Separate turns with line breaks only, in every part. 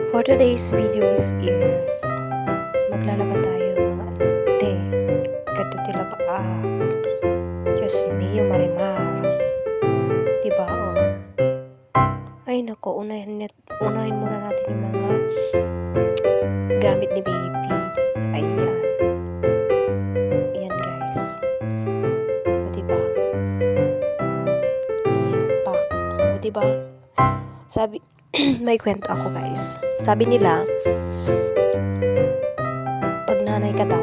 For today's videos is maglalaba tayo mga ante. Ganto tila ba Diyos mio marimar. Diba Ay nako, unahin muna natin yung mga gamit ni baby. Ayan. Ayan guys. Diba? Ayan pa. Diba? Sabi, may kwento ako guys. Sabi nila, pag nanay ka daw,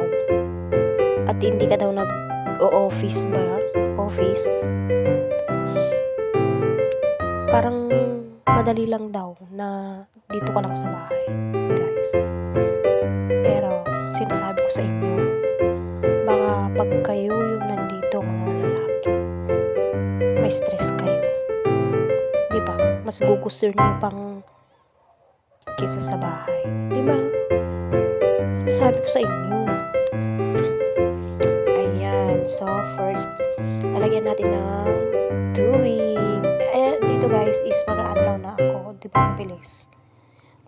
at hindi ka daw nag-o-office parang madali lang daw na dito ka lang sa bahay, guys. Pero, sinasabi ko sa inyo, baka pag kayo yung nandito, mga lalaki, may stress kayo. Diba? Mas gugusto nyo pang kisa sa bahay. Diba? Sinasabi ko sa inyo. Ayan. So, first, lalagyan natin ng tubig. Dito guys is mag-aanlaw na ako. Diba? Ang bilis.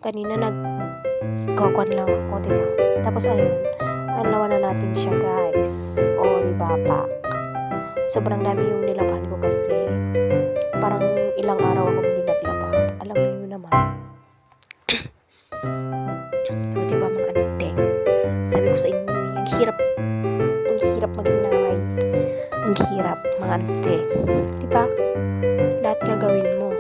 Kanina nagkokon lang ako. Diba? Tapos ayun, anlawan na natin siya guys. Diba pak? Sobrang dami yung nilaban ko kasi parang ilang araw ako hindi naglaba. Alam niyo naman. Diba mga ante? Sabi ko sa inyo, ang hirap maging nanay. Ang hirap mga ante. Diba? Lahat gagawin mo.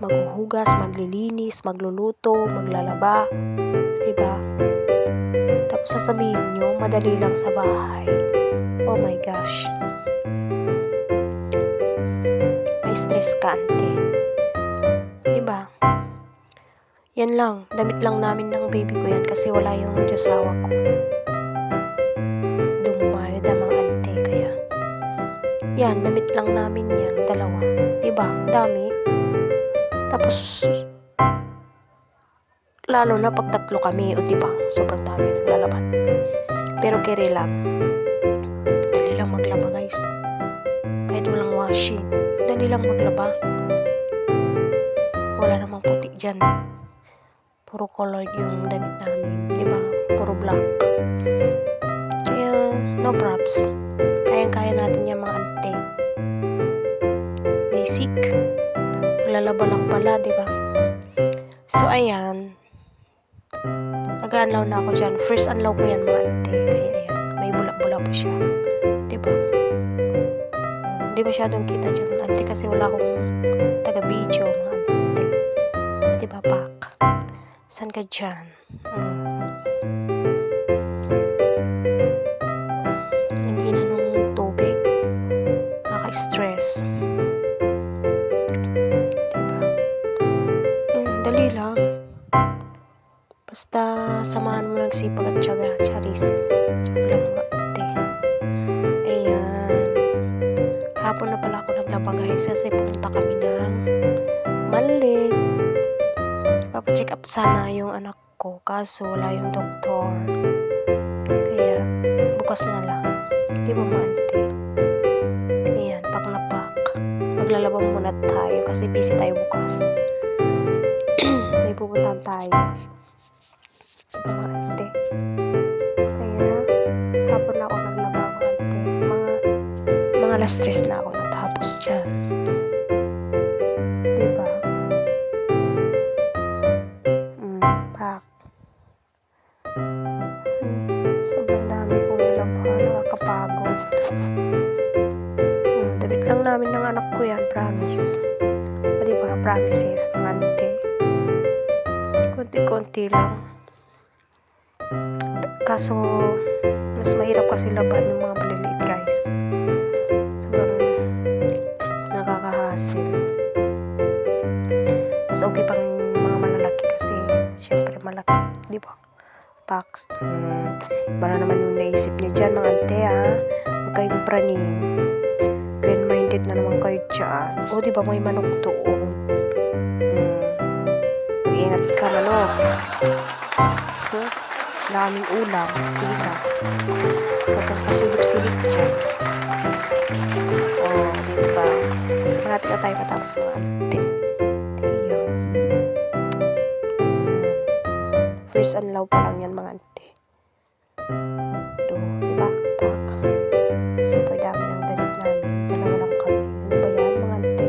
Maghuhugas, maglilinis, magluluto, maglalaba. Diba? Tapos sasabihin nyo, madali lang sa bahay. Oh my gosh. May stress ka, ante. Diba? Yan lang. Damit lang namin ng baby ko yan kasi wala yung josawa ko. Dumayod ang mga ante. Kaya, yan. Damit lang namin yan. Dalawa. Diba? Dami. Tapos, lalo na pag tatlo kami. Diba? Sobrang dami naglalaban. Pero kere lang. Dali lang maglaba, guys. Kahit walang washing. Dali lang maglaba. Wala namang puti dyan. Puro colored yung damit namin. Diba? Puro black. Kaya, no props. Kayang-kaya natin yung mga ante. Basic. Maglalaba lang pala, diba? So, ayan. Nag-unlaw na ako dyan. First unlaw ko yan, mga ante. Kaya, ayan. May bula-bula pa siya. Diba? Hindi masyadong kita dyan, ante, kasi wala akong taga-video, mga ante. Diba, pak? San ka dyan? Nanghina nung tubig. Naka-stress. Diba? Dali lang. Basta samahan mo ng sipag at tiyaga. Charis. Tiyaga lang mga ate. Ayan. Hapon na pala ako naglaba guys kasi pumunta kami ng Malig. Papacheck up sana yung anak ko kaso wala yung doktor. Kaya bukas na lang. Di ba mga ante? Ayan, pak na pak. Maglalaba muna tayo kasi busy tayo bukas. May pupuntahan tayo. Di ba mga ante? Kaya hapon na ako naglaba mga ante. Mga alas 3 na ako natapos dyan. Diba? Sobrang dami kong nilabahan. Nakakapagod. Damit lang namin ng anak ko yan. Promise. Diba? Promises mga ante. Konti-konti lang. Kaso mas mahirap kasi laban yung mga maliliit guys. Sobrang nakakahasil. Mas okay pang mga malalaki kasi syempre malaki. Diba? Packs. Iba na naman yung naisip niyo dyan mga ante huwag kayong praning. Green-minded na naman kayo dyan. Diba may manok doon. Mag-ingat ka manok. Daming ulam. Sige ka. Huwag kang pasilip-silip dyan. Diba? Malapit na tayo matapos mga ante. first unlaw pa lang yan mga ante. Do, diba? Pak. Super dami ng damit namin. Dalawa lang kami. Ano ba yan mga ante?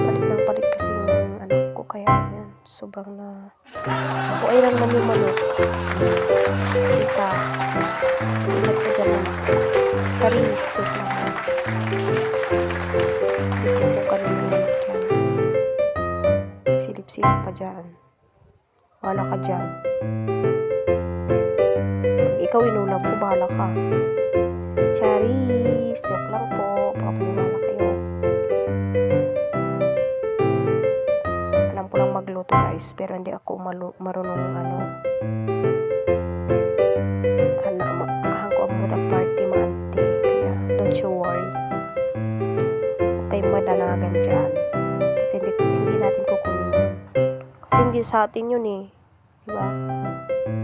Palit ng palit kasi yung anak ko. Kaya yan. Sobrang na... Ako ay lang yung manok. Tita. Ingat ka dyan naman. Charis. Joke lang. Tipupukan mo yung manok yan. Silip-silip pa dyan. Wala ka dyan. Pag ikaw inulam ko, bahala ka. Charis. Joke lang po. Pakapaniwala kayo. Alam ko lang magluto guys. Pero hindi ako marunong ahang ko ang mudag party mga ante. Kaya don't you worry. Huwag kayong madanagan dyan. Kasi hindi natin kukunin yun. Kasi hindi sa atin yun eh. Diba?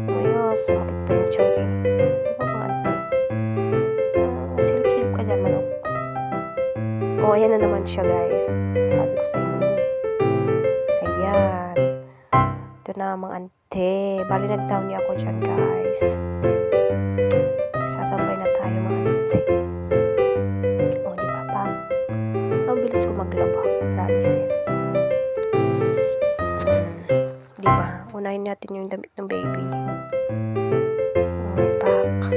Ngayon, sumakit pa yung tiyan eh. Diba mga ante? Silip-silip ka dyan manok. Oh, ayan na naman siya guys. Sabi ko sa inyo eh. Ayan. Ito na mga ante. Bali nag-down niya ako dyan guys. Sasambay na tayo mga ante. Oh, diba pa? Ang bilis ko maglaba. Promises. Diba? Unahin natin yung damit ng baby. Pak.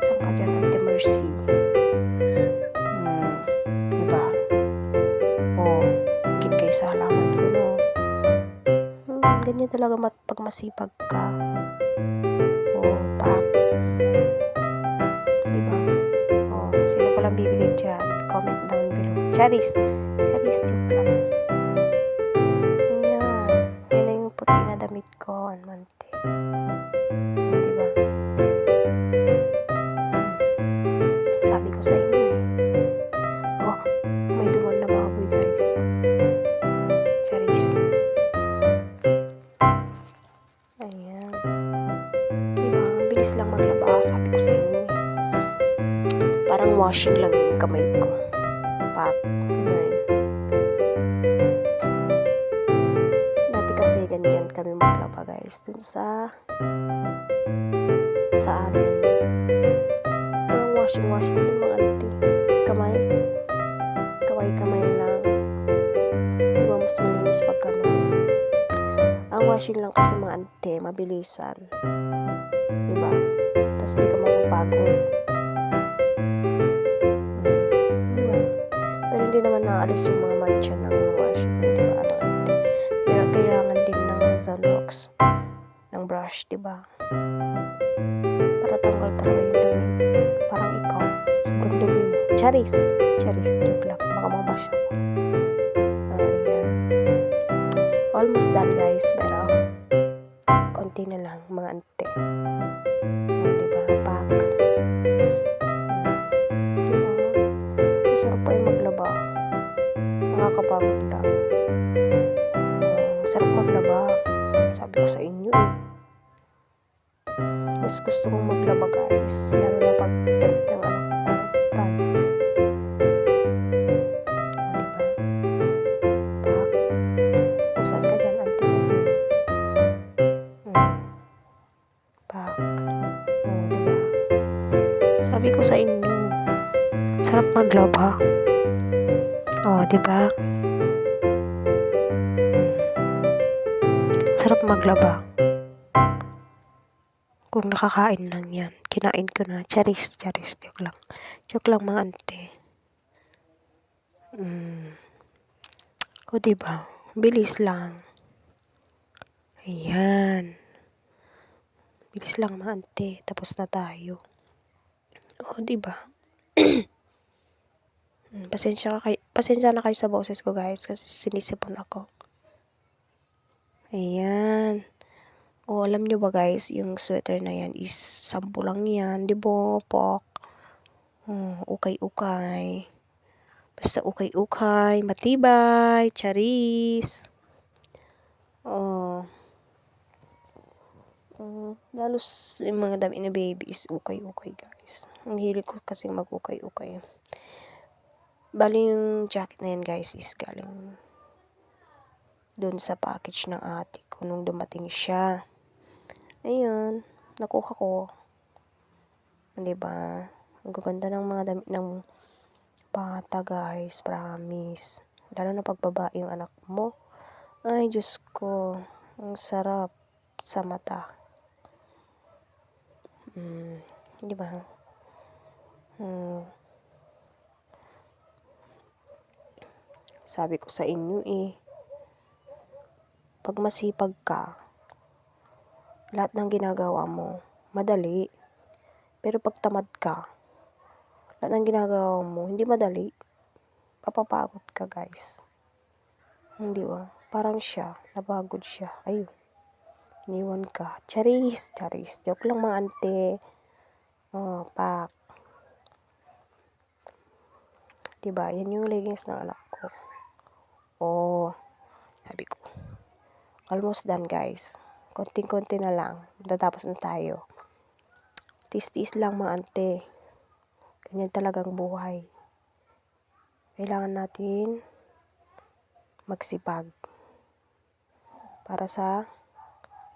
Saan ka dyan, Ate Mercy? Diba? Oh, higit kayo sa halaman ko, no? Ganyan talaga pag masipag ka. Oh, pak. Diba? Oh, sino palang bibili dyan? Comment down below. Charis. Charis, joke lang. Puti na damit ko, anmante. Diba? Sabi ko sa inyo eh. Oh, may duman na baboy guys. Charis. Ayan. Diba? Bilis lang maglaba. Sabi ko sa inyo eh. Parang washing lang yung kamay ko. Pak. Kasi ganyan kami maglaba guys dun sa amin. Walang washing dun mga ante. Kamay lang. Diba mas malinis pag ganun. Ang washing lang kasi mga ante mabilisan. Diba? Tapos di ka mapapagod. Diba? Pero hindi naman naalis yung mga mancha ng washing. Diba? Kailangan din ng Sunrocks ng brush, diba? Para tanggal talaga yung dumi. Parang ikaw, sobrang dumi mo. Charis, joke lang. Baka mabash ako. Ayan. Almost done guys, pero konti na lang mga ante. Diba? Pak. Diba? Masarap pa yung maglaba. Nakakapagod lang. Sarap maglaba. Sabi ko sa inyo eh. Mas gusto kong maglaba guys. Lalo na pag damit ng anak ko. Promise. Diba? Pak. Kung saan ka dyan, Auntie Sophie? Pak. Diba? Sabi ko sa inyo. Sarap maglaba. Diba? Sarap maglaba. Kung nakakain lang yan. Kinain ko na. Charis. Joke lang. Joke lang mga ante. Diba? Bilis lang. Ayan. Bilis lang mga ante. Tapos na tayo. Diba? Pasensya na kayo sa boses ko guys. Kasi sinisipon ako. Ayan. Alam nyo ba guys, yung sweater na yan is 10 lang yan. Diba, Pok? Ukay-ukay. Basta ukay-ukay. Matibay. Charis. Lalos yung mga dami na baby is ukay-ukay guys. Ang hilig ko kasi mag-ukay-ukay. Bali yung jacket na yan guys is galing dun sa package ng ate ko nung dumating siya. Ayun, nakuha ko. 'Di ba? Ang gaganda ng mga damit ng bata, guys, promise. Lalo na pag babae yung anak mo. Ay, Diyos ko, ang sarap sa mata. 'Di ba? Sabi ko sa inyo pag masipag ka, lahat ng ginagawa mo, madali. Pero pag tamad ka, lahat ng ginagawa mo, hindi madali. Papapagod ka, guys. Hindi ba? Parang siya, napagod siya. Ayun, iniwan ka. Charis, charis. Joke lang mga ante. Oh, pak. Diba? Yan yung leggings ng anak ko. Oh, sabi ko. Almost done, guys. Konting-konti na lang. Tatapos na tayo. Tis-tis lang mga ante. Ganyan talagang buhay. Kailangan natin magsipag para sa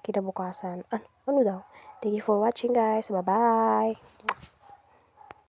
kinabukasan. Ano daw? Thank you for watching, guys. Bye-bye.